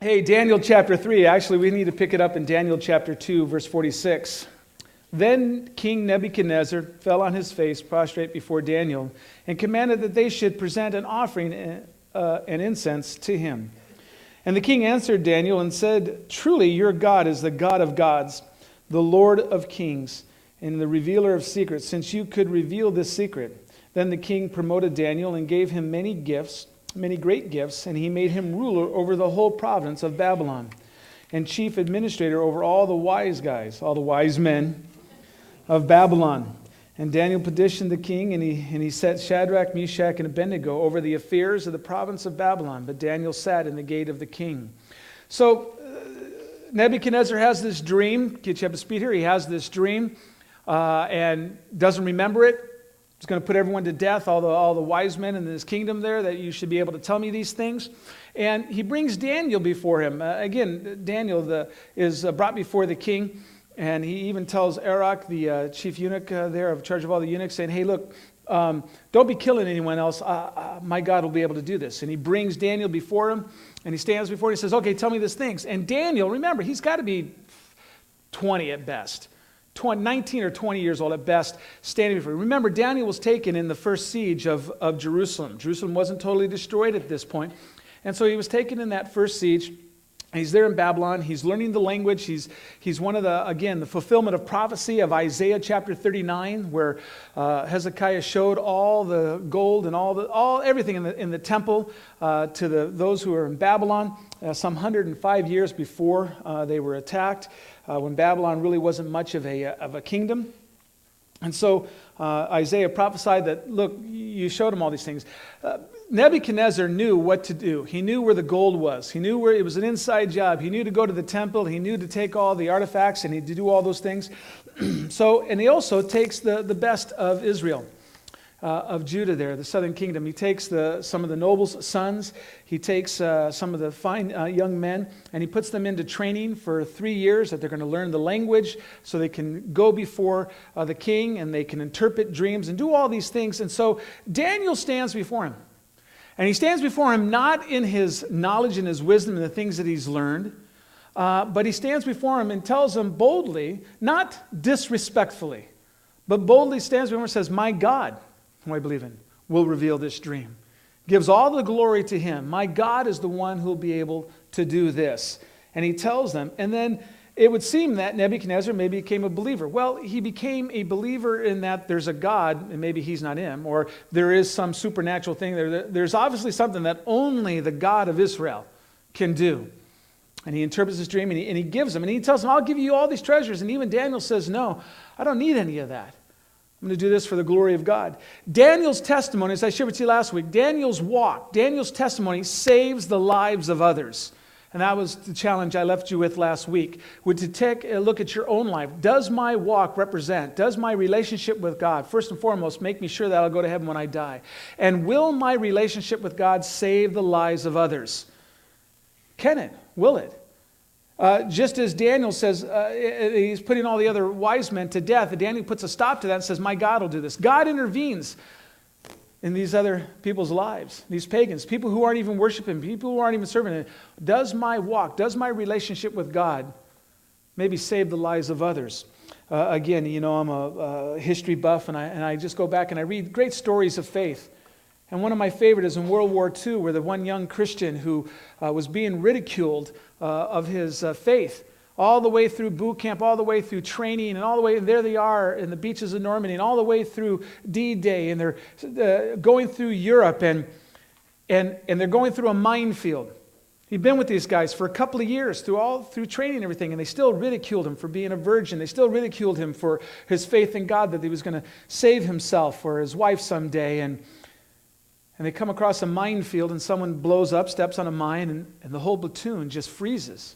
Hey, Daniel chapter 3. Actually, we need to pick it up in Daniel chapter 2, verse 46. Then King Nebuchadnezzar fell on his face, prostrate before Daniel, and commanded that they should present an offering and incense to him. And the king answered Daniel and said, "Truly your God is the God of gods, the Lord of kings, and the revealer of secrets, since you could reveal this secret." Then the king promoted Daniel and gave him many gifts, many great gifts, and he made him ruler over the whole province of Babylon, and chief administrator over all the wise guys, all the wise men of Babylon. And Daniel petitioned the king, and he set Shadrach, Meshach, and Abednego over the affairs of the province of Babylon. But Daniel sat in the gate of the king. So Nebuchadnezzar has this dream. Get you up to speed here. He has this dream and doesn't remember it. He's going to put everyone to death, all the wise men in his kingdom there, that you should be able to tell me these things. And he brings Daniel before him. Again, Daniel is brought before the king. And he even tells Arioch, the chief eunuch there, in charge of all the eunuchs, saying, "Hey, look, don't be killing anyone else. My God will be able to do this." And he brings Daniel before him, and he stands before him and he says, "Okay, tell me these things." And Daniel, remember, he's got to be 20 at best. 19 or 20 years old at best, standing before him. Remember, Daniel was taken in the first siege of Jerusalem. Jerusalem wasn't totally destroyed at this point. And so he was taken in that first siege. He's there in Babylon. He's learning the language. He's one of the fulfillment of prophecy of Isaiah chapter 39, where Hezekiah showed all the gold and everything in the temple to those who were in Babylon, some 105 years before they were attacked, when Babylon really wasn't much of a kingdom. And so Isaiah prophesied that, look, you showed him all these things. Nebuchadnezzar knew what to do. He knew where the gold was. He knew where it was an inside job. He knew to go to the temple. He knew to take all the artifacts and to do all those things. And he also takes the best of Israel, of Judah there, the southern kingdom. He takes some of the nobles' sons. He takes some of the fine young men, and he puts them into training for 3 years, that they're going to learn the language so they can go before the king and they can interpret dreams and do all these things. And so Daniel stands before him. And he stands before him not in his knowledge and his wisdom and the things that he's learned, but he stands before him and tells him boldly, not disrespectfully, but boldly stands before him and says, "My God, whom I believe in, will reveal this dream." Gives all the glory to him. My God is the one who will be able to do this. And he tells them, and then it would seem that Nebuchadnezzar maybe became a believer. Well, he became a believer in that there's a God, and maybe he's not him, or there is some supernatural thing there. There's obviously something that only the God of Israel can do. And he interprets his dream, and he gives them, and he tells them, "I'll give you all these treasures." And even Daniel says, "No, I don't need any of that. I'm going to do this for the glory of God." Daniel's testimony, as I shared with you last week, Daniel's walk, Daniel's testimony saves the lives of others. And that was the challenge I left you with last week, to take a look at your own life. Does my walk represent, does my relationship with God, first and foremost, make me sure that I'll go to heaven when I die? And will my relationship with God save the lives of others? Can it? Will it? Just as Daniel says, he's putting all the other wise men to death, and Daniel puts a stop to that and says, "My God will do this." God intervenes in these other people's lives, these pagans, people who aren't even worshiping, people who aren't even serving him. Does my walk, does my relationship with God maybe save the lives of others? Again, I'm a history buff, and I just go back and I read great stories of faith. And one of my favorite is in World War II, where the one young Christian who was being ridiculed of his faith, all the way through boot camp, all the way through training, and all the way, there they are in the beaches of Normandy, and all the way through D-Day, and they're going through Europe, and they're going through a minefield. He'd been with these guys for a couple of years, through training and everything, and they still ridiculed him for being a virgin. They still ridiculed him for his faith in God, that he was going to save himself or his wife someday, and they come across a minefield, and someone blows up, steps on a mine, and the whole platoon just freezes.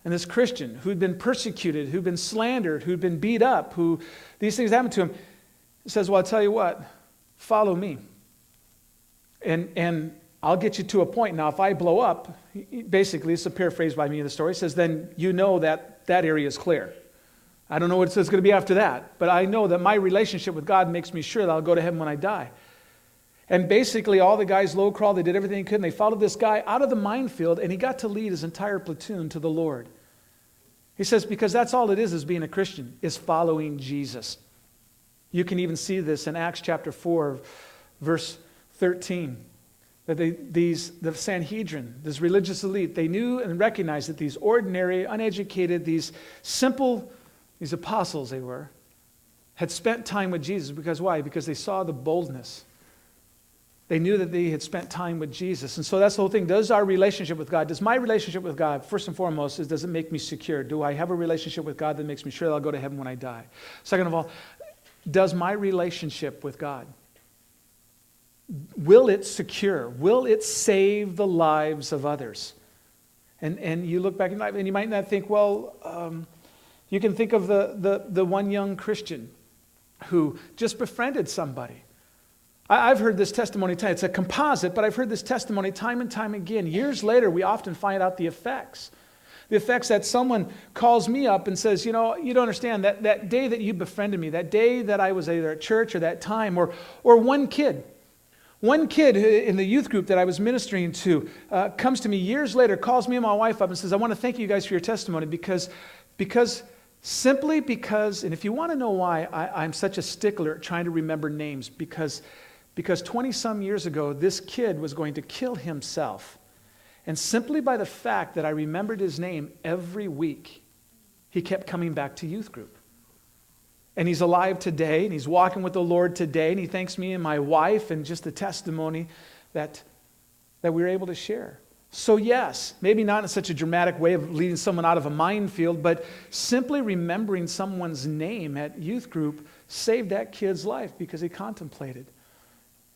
And this Christian who'd been persecuted, who'd been slandered, who'd been beat up, who these things happened to him, says, "Well, I'll tell you what, follow me. And I'll get you to a point. Now, if I blow up," basically, it's a paraphrase by me of the story, says, "then you know that area is clear. I don't know what it's going to be after that, but I know that my relationship with God makes me sure that I'll go to heaven when I die." And basically all the guys low crawled, they did everything they could, and they followed this guy out of the minefield, and he got to lead his entire platoon to the Lord. He says, because that's all it is being a Christian, is following Jesus. You can even see this in Acts chapter 4, verse 13. That the Sanhedrin, this religious elite, they knew and recognized that these ordinary, uneducated, these simple, these apostles they were, had spent time with Jesus. Because why? Because they saw the boldness. They knew that they had spent time with Jesus. And so that's the whole thing. Does our relationship with God, does my relationship with God, first and foremost, does it make me secure? Do I have a relationship with God that makes me sure that I'll go to heaven when I die? Second of all, does my relationship with God, will it secure? Will it save the lives of others? And you look back in life and you might not think, well, you can think of the one young Christian who just befriended somebody. I've heard this testimony time. It's a composite, but I've heard this testimony time and time again. Years later, we often find out the effects. The effects that someone calls me up and says, you know, you don't understand, that day that you befriended me, that day that I was either at church or that time, or one kid in the youth group that I was ministering to comes to me years later, calls me and my wife up and says, I want to thank you guys for your testimony simply because, and if you want to know why I'm such a stickler at trying to remember names, because 20-some years ago, this kid was going to kill himself. And simply by the fact that I remembered his name every week, he kept coming back to youth group. And he's alive today, and he's walking with the Lord today, and he thanks me and my wife and just the testimony that we were able to share. So yes, maybe not in such a dramatic way of leading someone out of a minefield, but simply remembering someone's name at youth group saved that kid's life because he contemplated.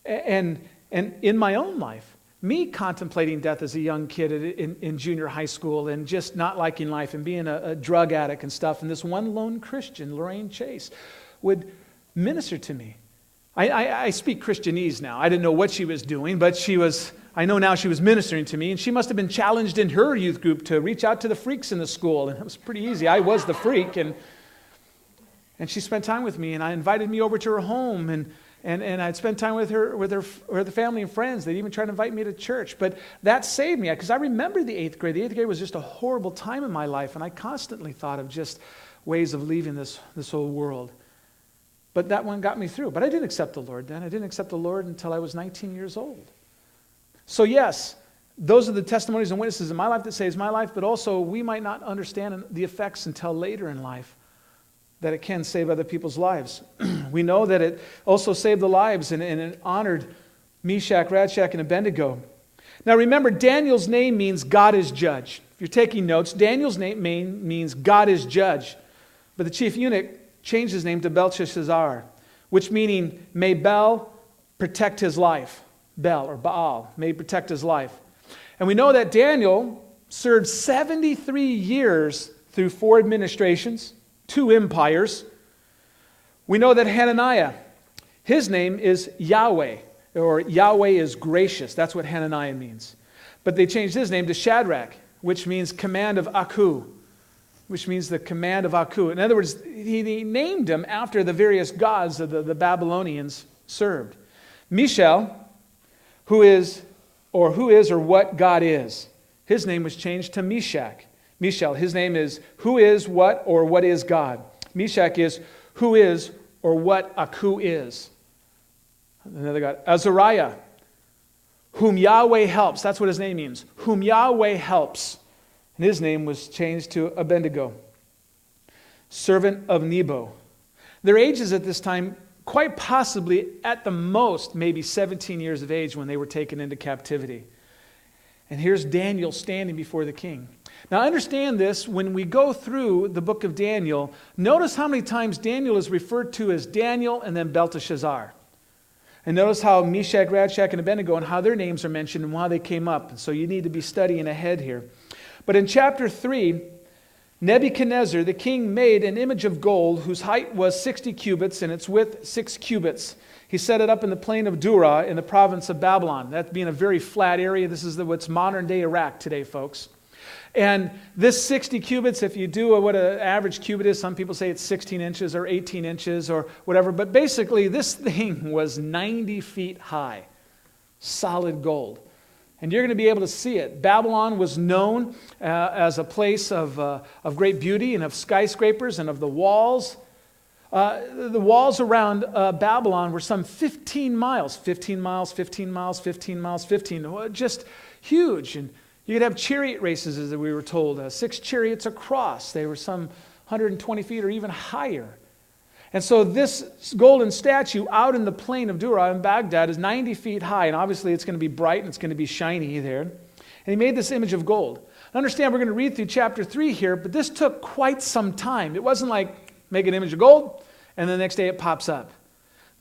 And in my own life, me contemplating death as a young kid in junior high school and just not liking life and being a drug addict and stuff, and this one lone Christian, Lorraine Chase, would minister to me. I speak Christianese now. I didn't know what she was doing, but I know now she was ministering to me, and she must have been challenged in her youth group to reach out to the freaks in the school, and it was pretty easy. I was the freak, and she spent time with me, and I invited me over to her home, and I'd spend time with her family and friends. They'd even try to invite me to church. But that saved me, because I remember the 8th grade. The 8th grade was just a horrible time in my life, and I constantly thought of just ways of leaving this whole world. But that one got me through. But I didn't accept the Lord then. I didn't accept the Lord until I was 19 years old. So yes, those are the testimonies and witnesses in my life that saves my life, but also we might not understand the effects until later in life that it can save other people's lives. We know that it also saved the lives and it honored Meshach, Shadrach, and Abednego. Now remember, Daniel's name means God is judge. If you're taking notes, Daniel's name means God is judge. But the chief eunuch changed his name to Belteshazzar, which meaning may Bel protect his life. Bel or Baal may protect his life. And we know that Daniel served 73 years through 4 administrations, 2 empires. We know that Hananiah, his name is Yahweh, or Yahweh is gracious. That's what Hananiah means. But they changed his name to Shadrach, which means command of Aku, which means the command of Aku. In other words, he named him after the various gods that the Babylonians served. Mishael, who is or what God is. His name was changed to Meshach. Mishael, his name is who is what or what is God. Meshach is who is or what Aku is. Another God. Azariah, whom Yahweh helps. That's what his name means. Whom Yahweh helps. And his name was changed to Abednego. Servant of Nebo. Their ages at this time, quite possibly at the most, maybe 17 years of age when they were taken into captivity. And here's Daniel standing before the king. Now understand this, when we go through the book of Daniel, notice how many times Daniel is referred to as Daniel and then Belteshazzar. And notice how Meshach, Shadrach, and Abednego and how their names are mentioned and how they came up. And so you need to be studying ahead here. But in chapter 3, Nebuchadnezzar, the king, made an image of gold whose height was 60 cubits and its width 6 cubits. He set it up in the plain of Dura in the province of Babylon. That being a very flat area. This is what's modern-day Iraq today, folks. And this 60 cubits, if you do what an average cubit is, some people say it's 16 inches or 18 inches or whatever. But basically, this thing was 90 feet high. solid gold. And you're going to be able to see it. Babylon was known as a place of great beauty and of skyscrapers and of the walls. The walls around Babylon were some 15 miles, 15 miles, 15 miles, 15 miles, 15, just huge. And you could have chariot races, as we were told, 6 chariots across. They were some 120 feet or even higher. And so this golden statue out in the plain of Dura in Baghdad is 90 feet high, and obviously it's going to be bright and it's going to be shiny there. And he made this image of gold. Understand, we're going to read through chapter 3 here, but this took quite some time. It wasn't like make an image of gold, and the next day it pops up.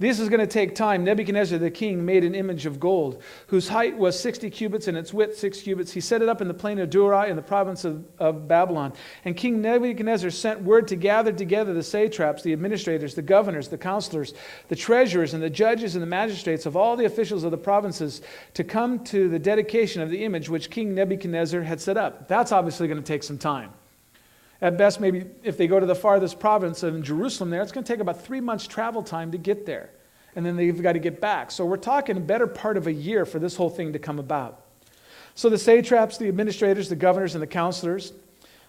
This is going to take time. Nebuchadnezzar the king made an image of gold, whose height was 60 cubits and its width 6 cubits. He set it up in the plain of Dura in the province of Babylon. And King Nebuchadnezzar sent word to gather together the satraps, the administrators, the governors, the counselors, the treasurers, and the judges and the magistrates of all the officials of the provinces to come to the dedication of the image which King Nebuchadnezzar had set up. That's obviously going to take some time. At best, maybe if they go to the farthest province in Jerusalem there, it's going to take about 3 months travel time to get there. And then they've got to get back. So we're talking a better part of a year for this whole thing to come about. So the satraps, the administrators, the governors, and the counselors,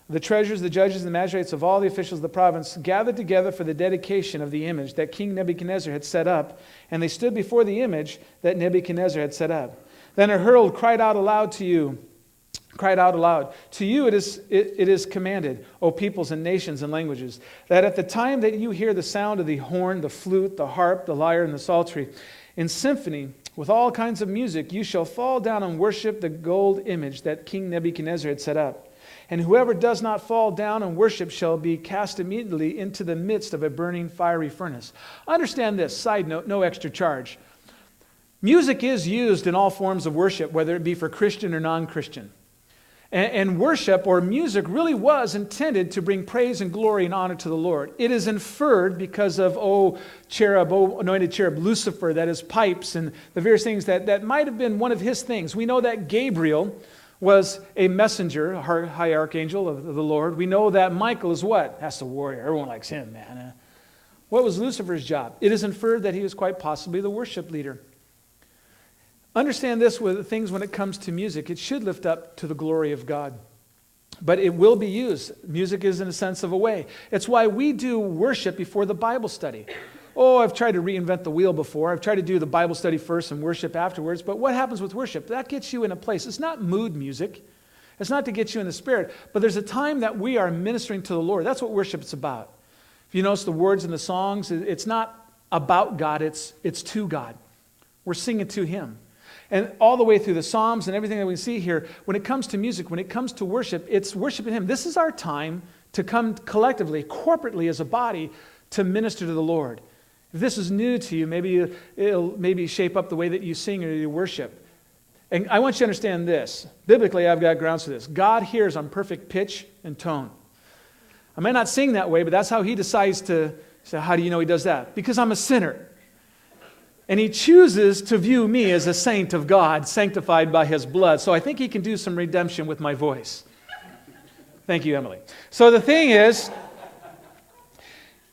the treasurers, the judges, and the magistrates of all the officials of the province gathered together for the dedication of the image that King Nebuchadnezzar had set up, and they stood before the image that Nebuchadnezzar had set up. Then a herald cried out aloud, to you it is commanded, O peoples and nations and languages, that at the time that you hear the sound of the horn, the flute, the harp, the lyre, and the psaltery, in symphony, with all kinds of music, you shall fall down and worship the gold image that King Nebuchadnezzar had set up. And whoever does not fall down and worship shall be cast immediately into the midst of a burning fiery furnace. Understand this, side note, no extra charge. Music is used in all forms of worship, whether it be for Christian or non-Christian. And worship or music really was intended to bring praise and glory and honor to the Lord. It is inferred because of, anointed cherub Lucifer, that is pipes and the various things that might have been one of his things. We know that Gabriel was a messenger, a high archangel of the Lord. We know that Michael is what? That's the warrior. Everyone likes him, man. What was Lucifer's job? It is inferred that he was quite possibly the worship leader. Understand this with things when it comes to music. It should lift up to the glory of God. But it will be used. Music is in a sense of a way. It's why we do worship before the Bible study. Oh, I've tried to reinvent the wheel before. I've tried to do the Bible study first and worship afterwards. But what happens with worship? That gets you in a place. It's not mood music. It's not to get you in the spirit. But there's a time that we are ministering to the Lord. That's what worship is about. If you notice the words in the songs, it's not about God. It's to God. We're singing to Him. And all the way through the Psalms and everything that we see here, when it comes to music, when it comes to worship, it's worshiping Him. This is our time to come collectively, corporately as a body, to minister to the Lord. If this is new to you, maybe it'll shape up the way that you sing or you worship. And I want you to understand this. Biblically, I've got grounds for this. God hears on perfect pitch and tone. I may not sing that way, but that's how He decides to say, how do you know He does that? Because I'm a sinner. And He chooses to view me as a saint of God, sanctified by His blood. So I think He can do some redemption with my voice. Thank you, Emily. So the thing is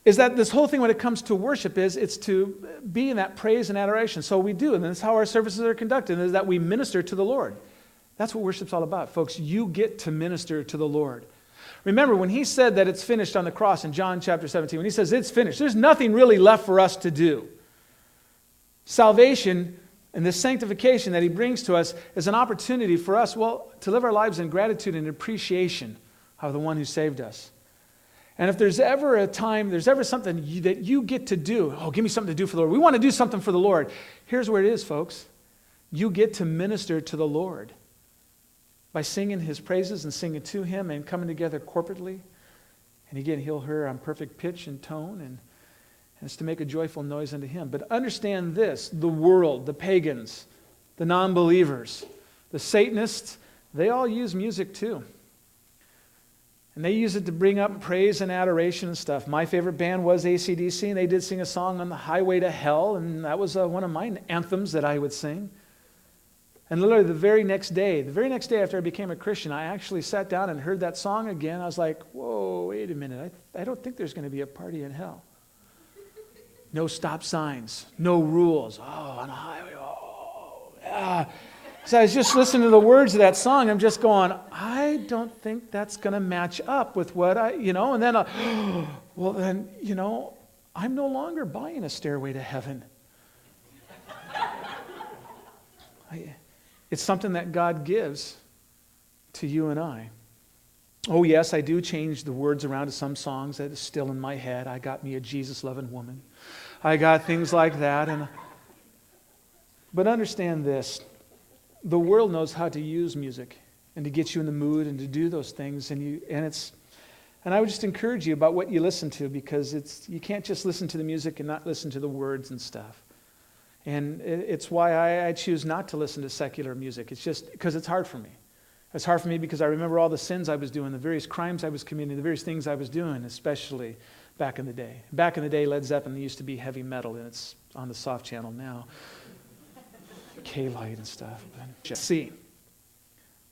that this whole thing when it comes to worship it's to be in that praise and adoration. So we do, and that's how our services are conducted, is that we minister to the Lord. That's what worship's all about, folks. You get to minister to the Lord. Remember, when He said that it's finished on the cross in John chapter 17, when He says it's finished, there's nothing really left for us to do. Salvation and the sanctification that He brings to us is an opportunity for us, to live our lives in gratitude and appreciation of the one who saved us. And if there's ever a time, there's ever something that you get to do, give me something to do for the Lord. We want to do something for the Lord. Here's where it is, folks. You get to minister to the Lord by singing His praises and singing to Him and coming together corporately. And again, He'll hear on perfect pitch and tone, and it's to make a joyful noise unto Him. But understand this, the world, the pagans, the non-believers, the Satanists, they all use music too. And they use it to bring up praise and adoration and stuff. My favorite band was AC/DC, and they did sing a song on the Highway to Hell, and that was one of my anthems that I would sing. And literally the very next day after I became a Christian, I actually sat down and heard that song again. I was like, whoa, wait a minute. I don't think there's going to be a party in hell. No stop signs, no rules. On a highway, So I was just listening to the words of that song. I'm just going, I don't think that's going to match up with what and then, well, then, I'm no longer buying a Stairway to Heaven. It's something that God gives to you and I. Oh, yes, I do change the words around to some songs that is still in my head. I got me a Jesus-loving woman. I got things like that. But understand this. The world knows how to use music and to get you in the mood and to do those things. And I would just encourage you about what you listen to, because you can't just listen to the music and not listen to the words and stuff. And it's why I choose not to listen to secular music. It's just because it's hard for me. It's hard for me because I remember all the sins I was doing, the various crimes I was committing, the various things I was doing, especially back in the day. Back in the day, Led Zeppelin used to be heavy metal, and it's on the soft channel now. K-Light and stuff. See,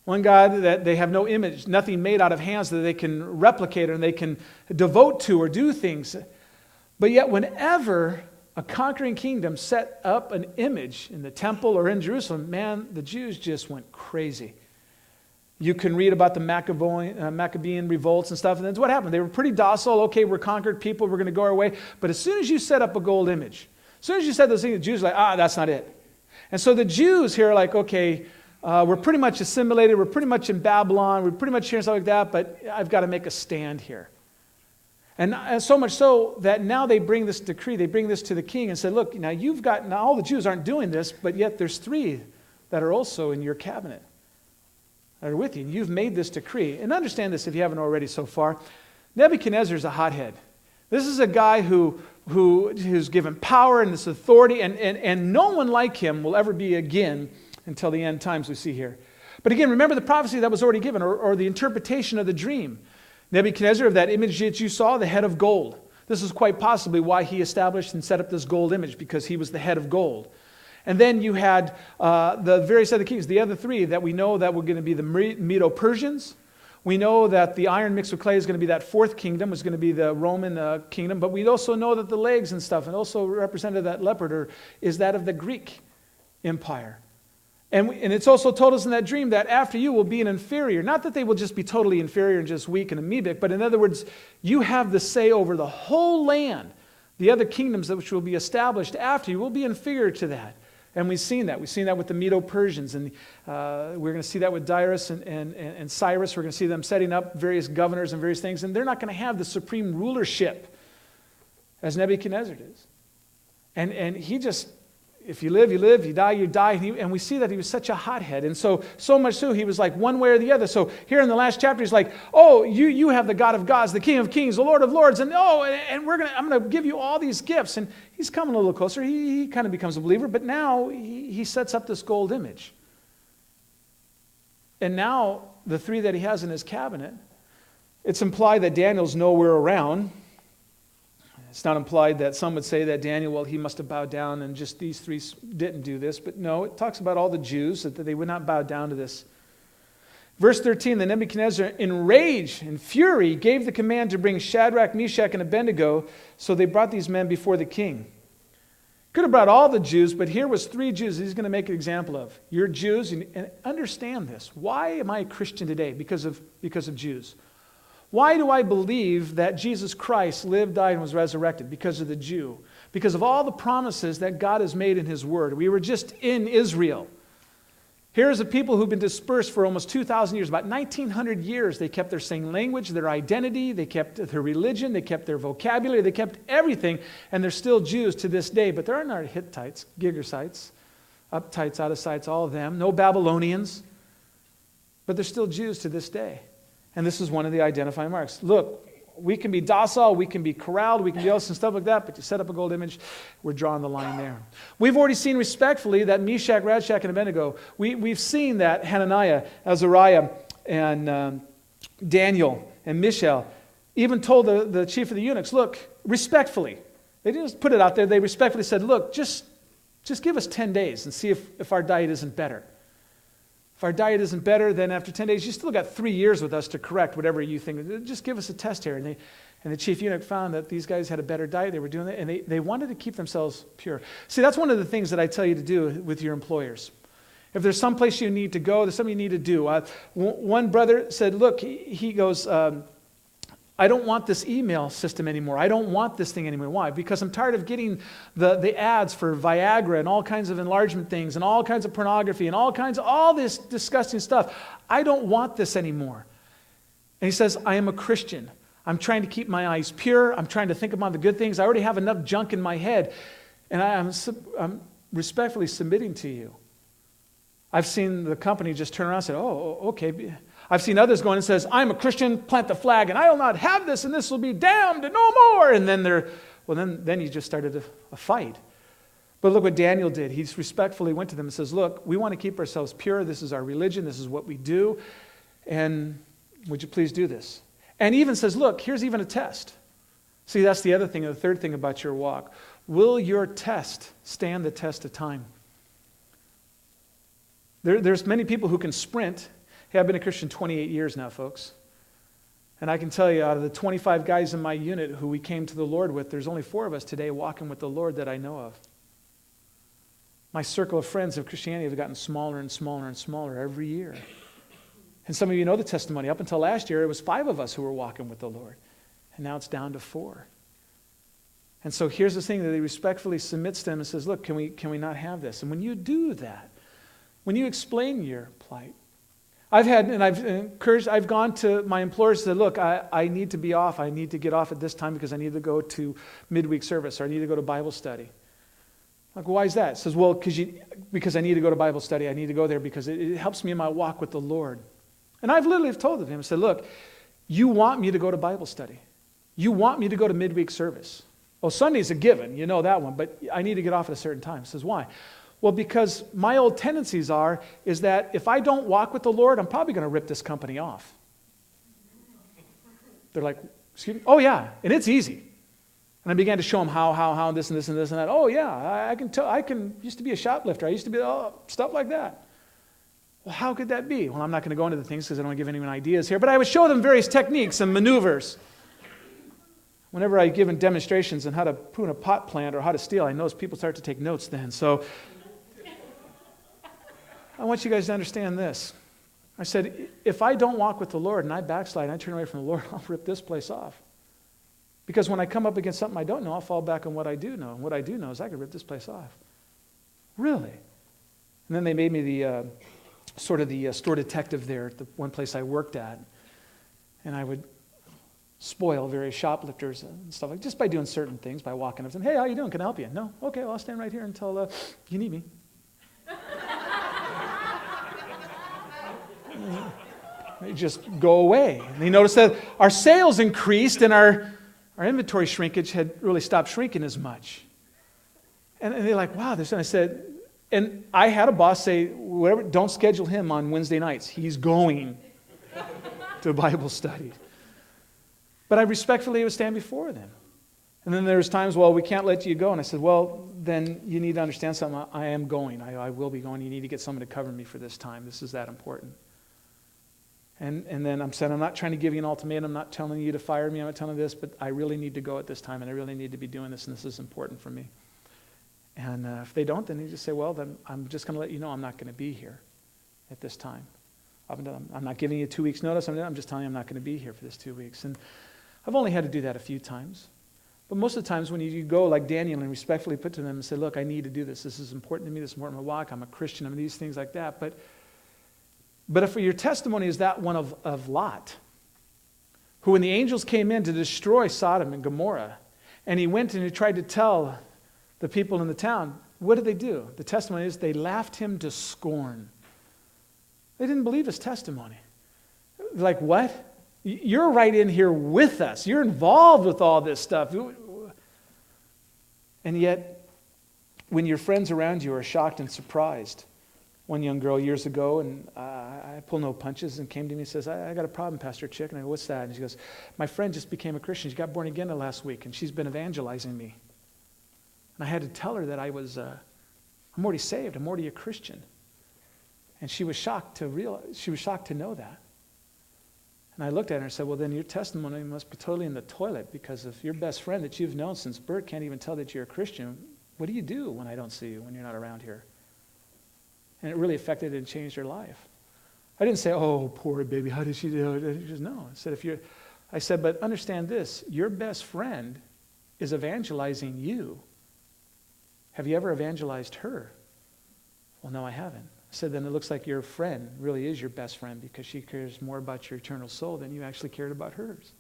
one God that they have no image, nothing made out of hands that they can replicate and they can devote to or do things. But yet whenever a conquering kingdom set up an image in the temple or in Jerusalem, man, the Jews just went crazy. You can read about the Maccabean revolts and stuff, and that's what happened. They were pretty docile. Okay, we're conquered people, we're going to go our way. But as soon as you set up a gold image, as soon as you said those things, the Jews are like, that's not it. And so the Jews here are like, okay, we're pretty much assimilated, we're pretty much in Babylon, we're pretty much here and stuff like that, but I've got to make a stand here. And so much so that now they bring this decree, they bring this to the king and say, look, now all the Jews aren't doing this, but yet there's 3 that are also in your cabinet that are with you. You've made this decree. And understand this if you haven't already so far. Nebuchadnezzar is a hothead. This is a guy who's given power and this authority, and no one like him will ever be again until the end times we see here. But again, remember the prophecy that was already given, or the interpretation of the dream. Nebuchadnezzar, of that image that you saw, the head of gold. This is quite possibly why he established and set up this gold image, because he was the head of gold. And then you had the various other kings, the other 3 that we know that were going to be the Medo-Persians. We know that the iron mixed with clay is going to be that 4th kingdom, is going to be the Roman kingdom. But we also know that the legs and stuff, and also represented that leopard, is that of the Greek Empire. And it's also told us in that dream that after you will be an inferior. Not that they will just be totally inferior and just weak and amoebic, but in other words, you have the say over the whole land. The other kingdoms which will be established after you will be inferior to that. And we've seen that. We've seen that with the Medo-Persians. And we're going to see that with Darius and Cyrus. We're going to see them setting up various governors and various things. And they're not going to have the supreme rulership as Nebuchadnezzar does. And he just, if you live, you live. You die, you die. And we see that he was such a hothead. And so much so, he was like one way or the other. So here in the last chapter, he's like, oh, you have the God of gods, the King of kings, the Lord of lords. And I'm going to give you all these gifts. And he's coming a little closer. He kind of becomes a believer. But now he sets up this gold image. And now the 3 that he has in his cabinet, it's implied that Daniel's nowhere around. It's not implied that some would say that Daniel, well, he must have bowed down and just these 3 didn't do this. But no, it talks about all the Jews, that they would not bow down to this. Verse 13, the Nebuchadnezzar, in rage and fury, gave the command to bring Shadrach, Meshach, and Abednego. So they brought these men before the king. Could have brought all the Jews, but here was 3 Jews he's going to make an example of. You're Jews, and understand this. Why am I a Christian today? Because of Jews. Why do I believe that Jesus Christ lived, died, and was resurrected? Because of the Jew. Because of all the promises that God has made in His Word. We were just in Israel. Here's a people who've been dispersed for almost 2,000 years. About 1,900 years, they kept their same language, their identity, they kept their religion, they kept their vocabulary, they kept everything, and they're still Jews to this day. But there are not Hittites, Girgashites, Uptites, Out-of-sites, all of them. No Babylonians. But they're still Jews to this day. And this is one of the identifying marks. Look, we can be docile, we can be corralled, we can do all some stuff like that, but you set up a gold image, we're drawing the line there. We've already seen respectfully that Meshach, Shadrach, and Abednego, we've seen that Hananiah, Azariah, and Daniel, and Mishael even told the chief of the eunuchs, look, respectfully, they didn't just put it out there, they respectfully said, look, just give us 10 days and see if our diet isn't better. If our diet isn't better, then after 10 days, you still got 3 years with us to correct whatever you think. Just give us a test here. And the chief eunuch found that these guys had a better diet. They were doing it, and they wanted to keep themselves pure. See, that's one of the things that I tell you to do with your employers. If there's someplace you need to go, there's something you need to do. One brother said, look, he goes, I don't want this email system anymore. I don't want this thing anymore. Why? Because I'm tired of getting the ads for Viagra and all kinds of enlargement things and all kinds of pornography and all this disgusting stuff. I don't want this anymore. And he says, I am a Christian. I'm trying to keep my eyes pure. I'm trying to think about the good things. I already have enough junk in my head. And I'm respectfully submitting to you. I've seen the company just turn around and say, oh, okay. I've seen others going and says, I'm a Christian, plant the flag, and I will not have this, and this will be damned, and no more. And then then you just started a fight. But look what Daniel did. He respectfully went to them and says, look, we want to keep ourselves pure. This is our religion. This is what we do. And would you please do this? And he even says, look, here's even a test. See, that's the other thing, the third thing about your walk. Will your test stand the test of time? There's many people who can sprint. Hey, I've been a Christian 28 years now, folks. And I can tell you, out of the 25 guys in my unit who we came to the Lord with, there's only 4 of us today walking with the Lord that I know of. My circle of friends of Christianity have gotten smaller and smaller and smaller every year. And some of you know the testimony. Up until last year, it was 5 of us who were walking with the Lord. And now it's down to 4. And so here's the thing that he respectfully submits to them and says, look, can we not have this? And when you do that, when you explain your plight, I've gone to my employers and said, look, I need to be off. I need to get off at this time because I need to go to midweek service or I need to go to Bible study. Like, why is that? It says, well, because I need to go to Bible study. I need to go there because it helps me in my walk with the Lord. And I've literally told him, I said, look, you want me to go to Bible study. You want me to go to midweek service. Well, Sunday's a given, you know that one, but I need to get off at a certain time. He says, why? Well, because my old tendencies is that if I don't walk with the Lord, I'm probably going to rip this company off. They're like, excuse me? Oh, yeah, and it's easy. And I began to show them how, this and this and this and that. Oh, yeah, I can tell. Used to be a shoplifter. I used to be, stuff like that. Well, how could that be? Well, I'm not going to go into the things because I don't want to give anyone ideas here, but I would show them various techniques and maneuvers. Whenever I give demonstrations on how to prune a pot plant or how to steal, I notice people start to take notes then. So I want you guys to understand this. I said, if I don't walk with the Lord and I backslide and I turn away from the Lord, I'll rip this place off. Because when I come up against something I don't know, I'll fall back on what I do know. And what I do know is I could rip this place off. Really? And then they made me the store detective there at the one place I worked at. And I would spoil various shoplifters and stuff like just by doing certain things, by walking up and saying, hey, how you doing? Can I help you? No? Okay, well, I'll stand right here until you need me. They just go away. And you notice that our sales increased and our inventory shrinkage had really stopped shrinking as much. And they're like, wow, this. And I said, and I had a boss say, whatever, don't schedule him on Wednesday nights. He's going to Bible study. But I respectfully would stand before them. And then there's times, well, we can't let you go. And I said, well, then you need to understand something. I am going. I will be going. You need to get someone to cover me for this time. This is that important. And then I'm saying, I'm not trying to give you an ultimatum. I'm not telling you to fire me. I'm not telling you this, but I really need to go at this time, and I really need to be doing this, and this is important for me. And if they don't, then you just say, well, then I'm just going to let you know I'm not going to be here at this time. I'm not giving you 2 weeks' notice. I'm just telling you I'm not going to be here for this 2 weeks. And I've only had to do that a few times. But most of the times when you go like Daniel and respectfully put to them and say, look, I need to do this. This is important to me. This is important to my walk. I'm a Christian. I'm these things like that. But if your testimony is that one of Lot, who when the angels came in to destroy Sodom and Gomorrah, and he went and he tried to tell the people in the town, what did they do? The testimony is they laughed him to scorn. They didn't believe his testimony. Like, what? You're right in here with us. You're involved with all this stuff. And yet, when your friends around you are shocked and surprised, one young girl years ago, and I pull no punches, and came to me and says, I got a problem, Pastor Chick. And I go, what's that? And she goes, my friend just became a Christian. She got born again last week, and she's been evangelizing me. And I had to tell her that I'm already saved. I'm already a Christian. And she was shocked to know that. And I looked at her and said, well, then your testimony must be totally in the toilet, because if your best friend that you've known since birth can't even tell that you're a Christian, what do you do when I don't see you, when you're not around here? And it really affected and changed her life. I didn't say, oh, poor baby, how did she do it? Just, no. I said, but understand this, your best friend is evangelizing you. Have you ever evangelized her? Well, no, I haven't. I said, then it looks like your friend really is your best friend because she cares more about your eternal soul than you actually cared about hers.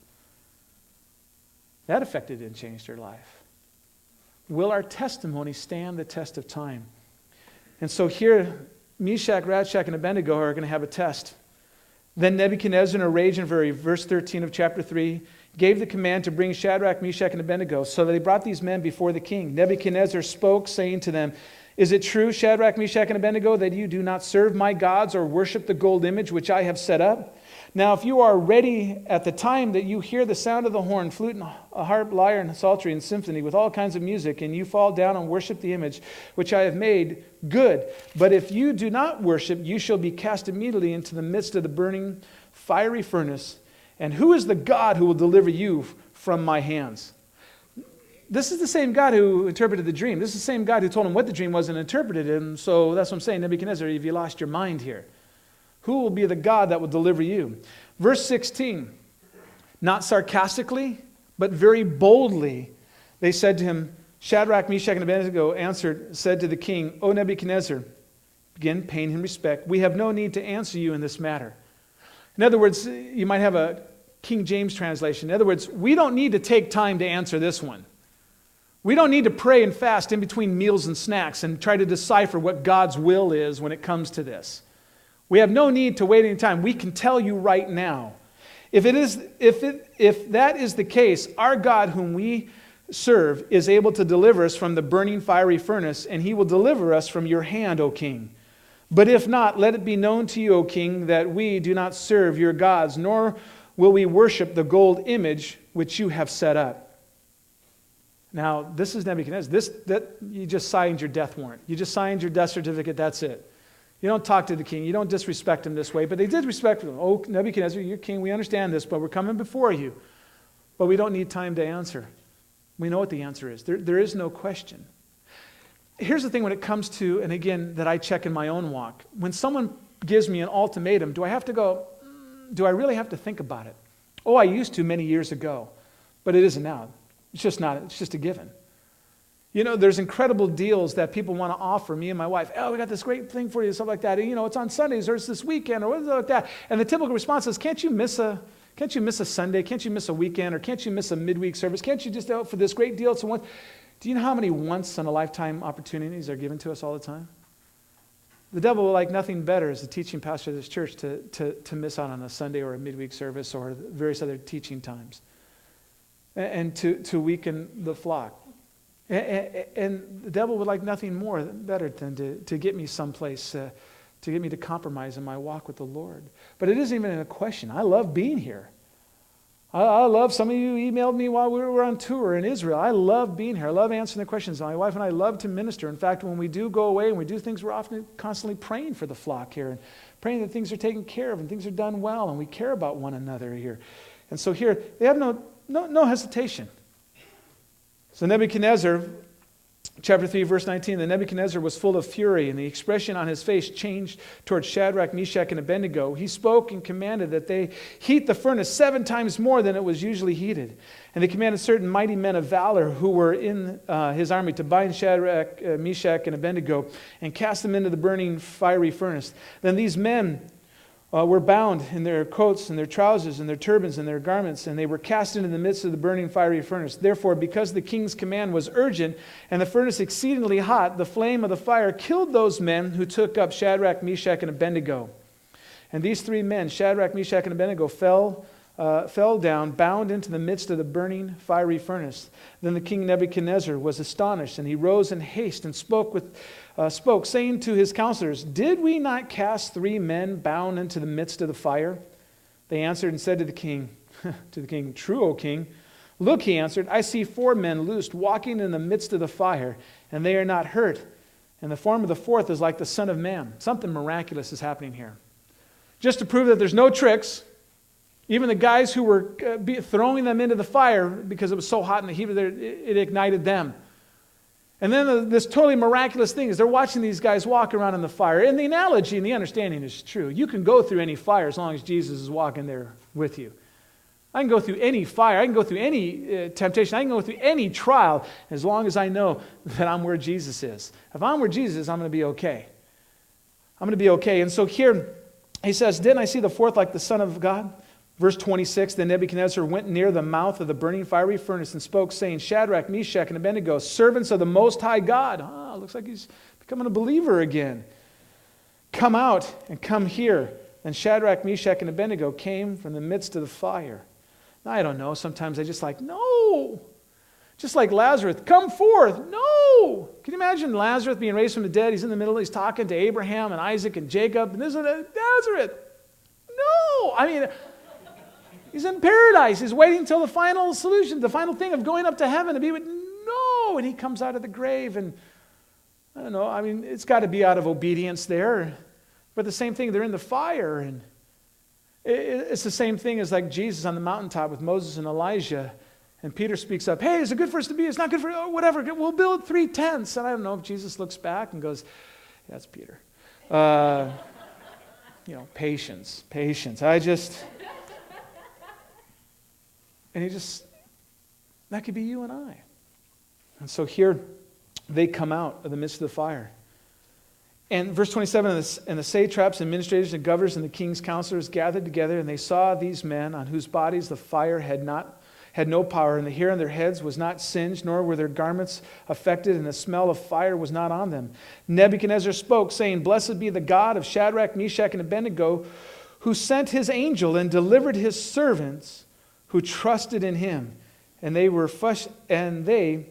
That affected and changed her life. Will our testimony stand the test of time? And so here, Meshach, Shadrach, and Abednego are going to have a test. Then Nebuchadnezzar, in a rage and fury, verse 13 of chapter 3, gave the command to bring Shadrach, Meshach, and Abednego. So they brought these men before the king. Nebuchadnezzar spoke, saying to them, is it true, Shadrach, Meshach, and Abednego, that you do not serve my gods or worship the gold image which I have set up? Now, if you are ready at the time that you hear the sound of the horn, flute, and a harp, lyre, and psaltery, and symphony, with all kinds of music, and you fall down and worship the image which I have made, good. But if you do not worship, you shall be cast immediately into the midst of the burning fiery furnace. And who is the God who will deliver you from my hands? This is the same God who interpreted the dream. This is the same God who told him what the dream was and interpreted it. And so that's what I'm saying, Nebuchadnezzar, have you lost your mind here? Who will be the God that will deliver you? Verse 16, not sarcastically, but very boldly, they said to him, Shadrach, Meshach, and Abednego said to the king, O Nebuchadnezzar, again, paying him respect, we have no need to answer you in this matter. In other words, you might have a King James translation. In other words, we don't need to take time to answer this one. We don't need to pray and fast in between meals and snacks and try to decipher what God's will is when it comes to this. We have no need to wait any time. We can tell you right now. If that is the case, our God whom we serve is able to deliver us from the burning fiery furnace, and he will deliver us from your hand, O king. But if not, let it be known to you, O king, that we do not serve your gods, nor will we worship the gold image which you have set up. Now, this is Nebuchadnezzar. You just signed your death warrant. You just signed your death certificate. That's it. You don't talk to the king. You don't disrespect him this way. But they did respect him. Oh, Nebuchadnezzar, you're king. We understand this, but we're coming before you. But we don't need time to answer. We know what the answer is. There is no question. Here's the thing when it comes to, and again, that I check in my own walk. When someone gives me an ultimatum, do I have to go, do I really have to think about it? Oh, I used to many years ago, but it isn't now. It's just not, it's just a given. You know, there's incredible deals that people want to offer me and my wife. Oh, we got this great thing for you, stuff like that. And, you know, it's on Sundays or it's this weekend or whatever like that. And the typical response is, can't you miss a Sunday? Can't you miss a weekend? Or can't you miss a midweek service? Can't you just out for this great deal? Do you know how many once-in-a-lifetime opportunities are given to us all the time? The devil would like nothing better as the teaching pastor of this church to miss out on a Sunday or a midweek service or various other teaching times and to weaken the flock. And the devil would like nothing more better than to get me someplace, to get me to compromise in my walk with the Lord. But it isn't even a question. I love being here. I love, some of you emailed me while we were on tour in Israel. I love being here. I love answering the questions. My wife and I love to minister. In fact, when we do go away and we do things, we're often constantly praying for the flock here and praying that things are taken care of and things are done well and we care about one another here. And so here, they have no hesitation. So Nebuchadnezzar, chapter 3, verse 19, the Nebuchadnezzar was full of fury, and the expression on his face changed towards Shadrach, Meshach, and Abednego. He spoke and commanded that they heat the furnace 7 times more than it was usually heated. And they commanded certain mighty men of valor who were in his army to bind Shadrach, Meshach, and Abednego and cast them into the burning fiery furnace. Then these men were bound in their coats and their trousers and their turbans and their garments, and they were cast into the midst of the burning fiery furnace. Therefore, because the king's command was urgent and the furnace exceedingly hot, the flame of the fire killed those men who took up Shadrach, Meshach, and Abednego. And these 3 men, Shadrach, Meshach, and Abednego, fell down, bound into the midst of the burning fiery furnace. Then the king Nebuchadnezzar was astonished, and he rose in haste and spoke, saying to his counselors, "Did we not cast 3 men bound into the midst of the fire?" They answered and said to the king, "True, O king." "Look," he answered, "I see 4 men loosed, walking in the midst of the fire, and they are not hurt. And the form of the 4th is like the Son of Man." Something miraculous is happening here. Just to prove that there's no tricks, even the guys who were throwing them into the fire because it was so hot and the heat of it ignited them. And then this totally miraculous thing is they're watching these guys walk around in the fire. And the analogy and the understanding is true. You can go through any fire as long as Jesus is walking there with you. I can go through any fire. I can go through any temptation. I can go through any trial as long as I know that I'm where Jesus is. If I'm where Jesus is, I'm going to be okay. I'm going to be okay. And so here he says, didn't I see the fourth like the Son of God? Verse 26, then Nebuchadnezzar went near the mouth of the burning fiery furnace and spoke, saying, Shadrach, Meshach, and Abednego, servants of the Most High God. Looks like he's becoming a believer again. Come out and come here. And Shadrach, Meshach, and Abednego came from the midst of the fire. Now, I don't know. Sometimes I just like, no. Just like Lazarus, come forth. No. Can you imagine Lazarus being raised from the dead? He's in the middle. He's talking to Abraham and Isaac and Jacob. And this is Lazarus. No. I mean, he's in paradise. He's waiting until the final solution, the final thing of going up to heaven to be with. No. And he comes out of the grave. And I don't know. I mean, it's got to be out of obedience there. But the same thing, they're in the fire. And it's the same thing as like Jesus on the mountaintop with Moses and Elijah. And Peter speaks up, hey, is it good for us to be? It's not good for, whatever. We'll build 3 tents. And I don't know if Jesus looks back and goes, yeah, that's Peter. Patience. And that could be you and I. And so here they come out of the midst of the fire. And verse 27, and the satraps, administrators, and governors, and the king's counselors gathered together, and they saw these men on whose bodies the fire had no power, and the hair on their heads was not singed, nor were their garments affected, and the smell of fire was not on them. Nebuchadnezzar spoke, saying, Blessed be the God of Shadrach, Meshach, and Abednego, who sent his angel and delivered his servants who trusted in him. And they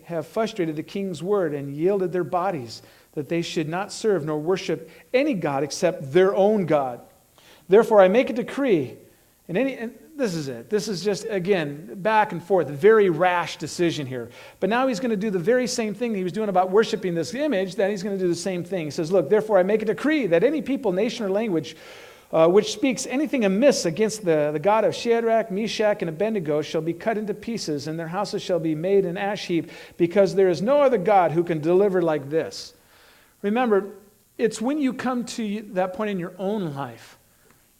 have frustrated the king's word and yielded their bodies, that they should not serve nor worship any god except their own God. Therefore I make a decree, and this is it. This is just, again, back and forth, a very rash decision here. But now he's going to do the very same thing he was doing about worshiping this image, that he's going to do the same thing. He says, look, therefore I make a decree that any people, nation, or language which speaks anything amiss against the God of Shadrach, Meshach, and Abednego shall be cut into pieces, and their houses shall be made an ash heap, because there is no other God who can deliver like this. Remember, it's when you come to that point in your own life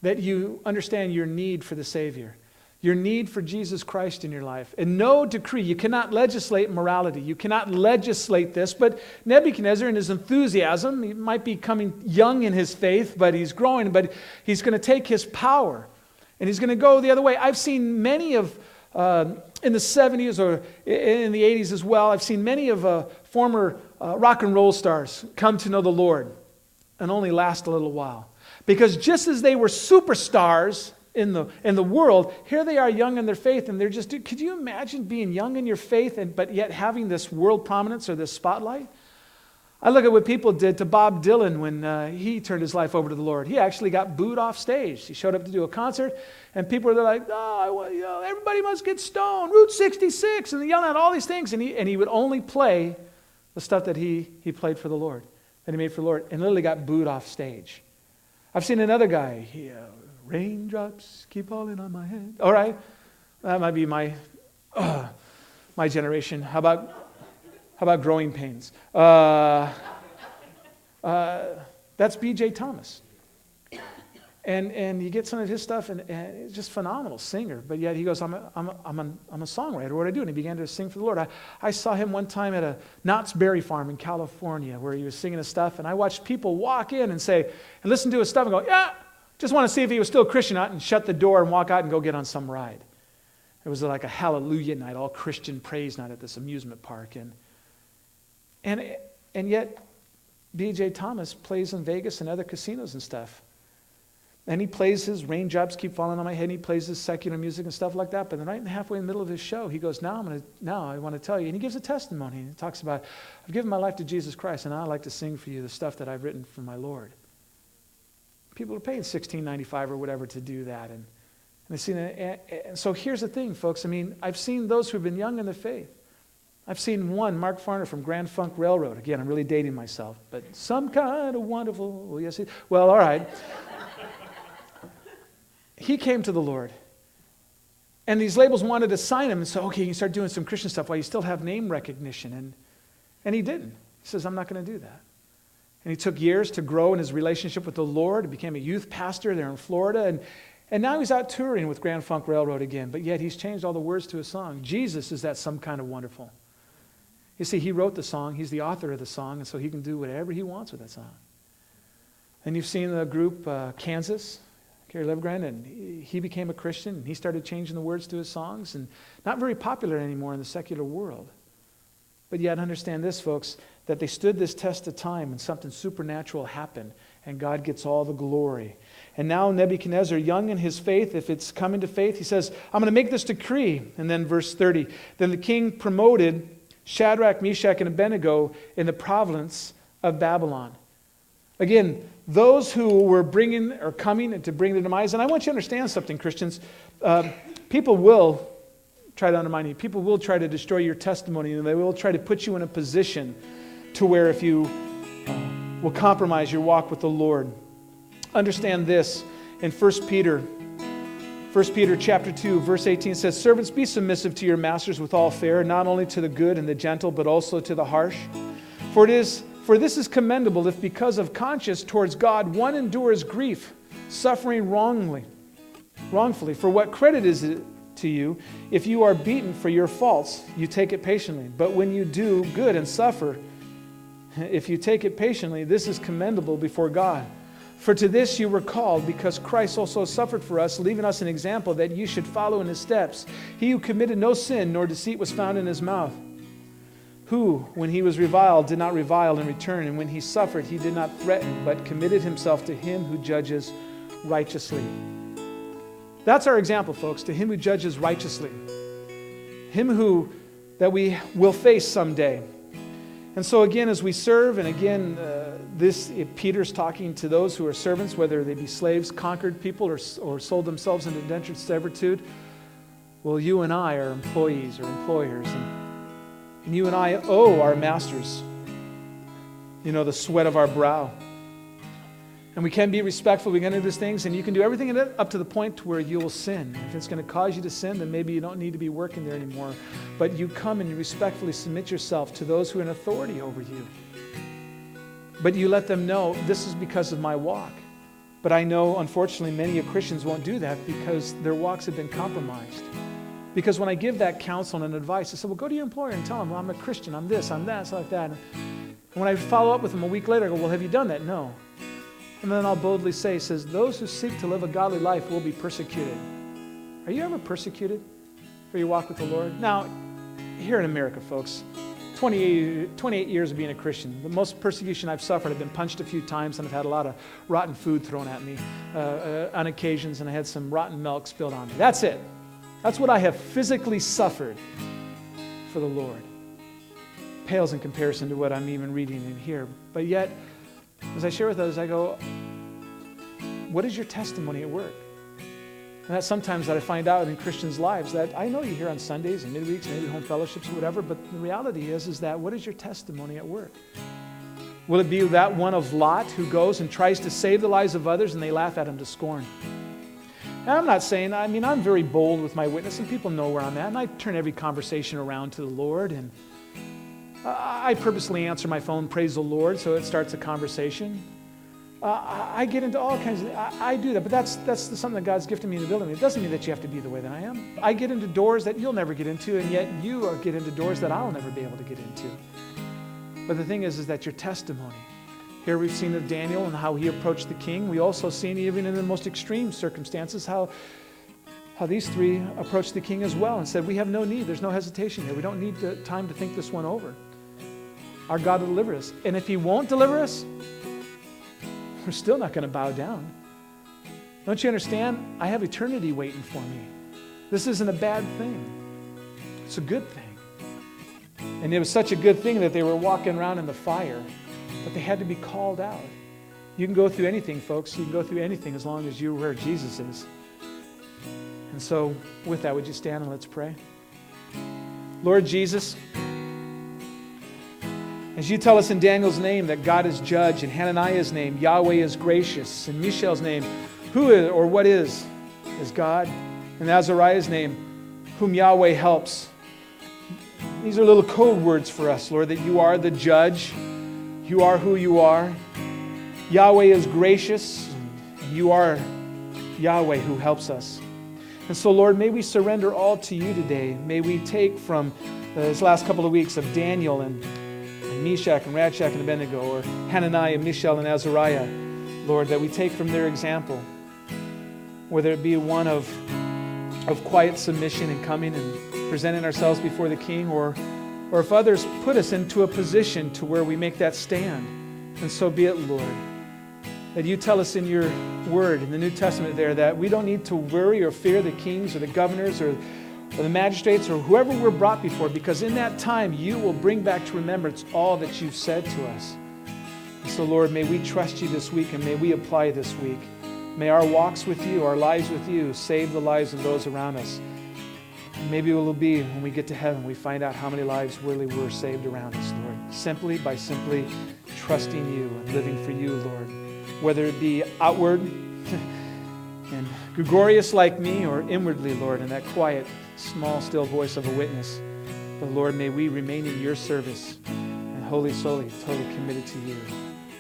that you understand your need for the Savior, your need for Jesus Christ in your life. And no decree, you cannot legislate morality. You cannot legislate this. But Nebuchadnezzar, in his enthusiasm, he might be coming young in his faith, but he's growing, but he's going to take his power and he's going to go the other way. I've seen many of, in the 70s or in the 80s as well, I've seen many of former rock and roll stars come to know the Lord and only last a little while. Because just as they were superstars in the world, here they are young in their faith, and they're just, could you imagine being young in your faith but yet having this world prominence or this spotlight? I look at what people did to Bob Dylan when he turned his life over to the Lord. He actually got booed off stage. He showed up to do a concert, and people were like, everybody must get stoned, Route 66, and they yelling out all these things, and he would only play the stuff that he played for the Lord, that he made for the Lord, and literally got booed off stage. I've seen another guy, raindrops keep falling on my head. All right, that might be my generation. How about growing pains? That's B.J. Thomas. And you get some of his stuff, and it's just phenomenal singer. But yet he goes, I'm a songwriter. What do I do? And he began to sing for the Lord. I saw him one time at a Knott's Berry Farm in California, where he was singing his stuff, and I watched people walk in and listen to his stuff and go, yeah, just want to see if he was still a Christian, and shut the door and walk out and go get on some ride. It was like a hallelujah night, all Christian praise night at this amusement park, and yet B.J. Thomas plays in Vegas and other casinos and stuff. And he plays his raindrops keep falling on my head, and he plays his secular music and stuff like that. But then right in halfway in the middle of his show, he goes, now I want to tell you. And he gives a testimony. And he talks about, I've given my life to Jesus Christ, and now I'd like to sing for you the stuff that I've written for my Lord. People are paying $16.95 or whatever to do that. And so here's the thing, folks. I mean, I've seen those who've been young in the faith. I've seen one, Mark Farner from Grand Funk Railroad. Again, I'm really dating myself. But some kind of wonderful, all right. He came to the Lord. And these labels wanted to sign him and say, okay, you can start doing some Christian stuff while you still have name recognition. And he didn't. He says, I'm not going to do that. And he took years to grow in his relationship with the Lord. He became a youth pastor there in Florida. And now he's out touring with Grand Funk Railroad again. But yet he's changed all the words to his song. Jesus is that some kind of wonderful. You see, he wrote the song. He's the author of the song. And so he can do whatever he wants with that song. And you've seen the group Kansas, Kerry Livgren, and he became a Christian. And he started changing the words to his songs. And not very popular anymore in the secular world. But yet understand this, folks, that they stood this test of time and something supernatural happened. And God gets all the glory. And now Nebuchadnezzar, young in his faith, if it's coming to faith, he says, I'm going to make this decree. And then verse 30, then the king promoted Shadrach, Meshach, and Abednego in the province of Babylon. Again, those who were coming to bring the demise, and I want you to understand something, Christians. People will try to undermine you. People will try to destroy your testimony, and they will try to put you in a position to where if you will compromise your walk with the Lord. Understand this in 1 Peter chapter 2, verse 18 says, servants, be submissive to your masters with all fear, not only to the good and the gentle, but also to the harsh. For this is commendable if because of conscience towards God one endures grief, suffering wrongfully. For what credit is it to you if you are beaten for your faults, you take it patiently. But when you do good and suffer, if you take it patiently, this is commendable before God. For to this you were called, because Christ also suffered for us, leaving us an example that you should follow in his steps. He who committed no sin, nor deceit was found in his mouth. Who, when he was reviled, did not revile in return, and when he suffered, he did not threaten, but committed himself to him who judges righteously. That's our example, folks, to him who judges righteously. Him that we will face someday. And so again, as we serve, and again, Peter's talking to those who are servants, whether they be slaves, conquered people, or sold themselves into indentured servitude. Well, you and I are employees or employers, and you and I owe our masters, the sweat of our brow. And we can be respectful, we can do these things, and you can do everything up to the point where you will sin. If it's going to cause you to sin, then maybe you don't need to be working there anymore. But you come and you respectfully submit yourself to those who are in authority over you. But you let them know, this is because of my walk. But I know, unfortunately, many Christians won't do that because their walks have been compromised. Because when I give that counsel and advice, I say, well, go to your employer and tell them, well, I'm a Christian, I'm this, I'm that, stuff like that. And when I follow up with them a week later, I go, well, have you done that? No. And then I'll boldly say, it says, those who seek to live a godly life will be persecuted. Are you ever persecuted for your walk with the Lord? Now, here in America, folks, 28 years of being a Christian, the most persecution I've suffered, I've been punched a few times, and I've had a lot of rotten food thrown at me on occasions, and I had some rotten milk spilled on me. That's it. That's what I have physically suffered for the Lord. Pales in comparison to what I'm even reading in here. But yet, as I share with others, I go, what is your testimony at work? And that's sometimes that I find out in Christians' lives, that I know you hear on Sundays and midweeks, maybe home fellowships or whatever, but the reality is that what is your testimony at work? Will it be that one of Lot who goes and tries to save the lives of others and they laugh at him to scorn? And I'm not saying, I'm very bold with my witness and people know where I'm at, and I turn every conversation around to the Lord, and I purposely answer my phone, praise the Lord, so it starts a conversation. I get into all kinds of, I do that, but that's something that God's gifted me and ability. It doesn't mean that you have to be the way that I am. I get into doors that you'll never get into, and yet you get into doors that I'll never be able to get into. But the thing is that your testimony. Here we've seen of Daniel and how he approached the king. We also seen even in the most extreme circumstances how these three approached the king as well and said, we have no need, there's no hesitation here. We don't need the time to think this one over. Our God will deliver us. And if he won't deliver us, we're still not going to bow down. Don't you understand? I have eternity waiting for me. This isn't a bad thing. It's a good thing. And it was such a good thing that they were walking around in the fire, but they had to be called out. You can go through anything, folks. You can go through anything as long as you're where Jesus is. And so with that, would you stand and let's pray? Lord Jesus, as you tell us in Daniel's name that God is judge, in Hananiah's name, Yahweh is gracious, in Mishael's name, who is or what is God, in Azariah's name, whom Yahweh helps. These are little code words for us, Lord, that you are the judge. You are who you are. Yahweh is gracious. You are Yahweh who helps us. And so, Lord, may we surrender all to you today. May we take from this last couple of weeks of Daniel and Meshach and Shadrach and Abednego, or Hananiah, Mishael, and Azariah, Lord, that we take from their example, whether it be one of quiet submission and coming and presenting ourselves before the King, or if others put us into a position to where we make that stand. And so be it, Lord, that you tell us in your word, in the New Testament there, that we don't need to worry or fear the kings or the governors or the magistrates or whoever we're brought before, because in that time you will bring back to remembrance all that you've said to us. And so, Lord, may we trust you this week, and may we apply this week. May our walks with you, our lives with you, save the lives of those around us. Maybe it will be when we get to heaven, we find out how many lives really were saved around us, Lord, simply by trusting you and living for you, Lord, whether it be outward and gregarious like me, or inwardly, Lord, in that quiet, small, still voice of a witness. But Lord, may we remain in your service and wholly, solely, totally committed to you.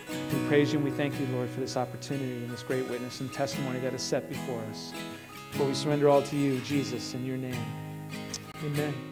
We praise you and we thank you, Lord, for this opportunity and this great witness and testimony that is set before us. For we surrender all to you, Jesus, in your name. Amen.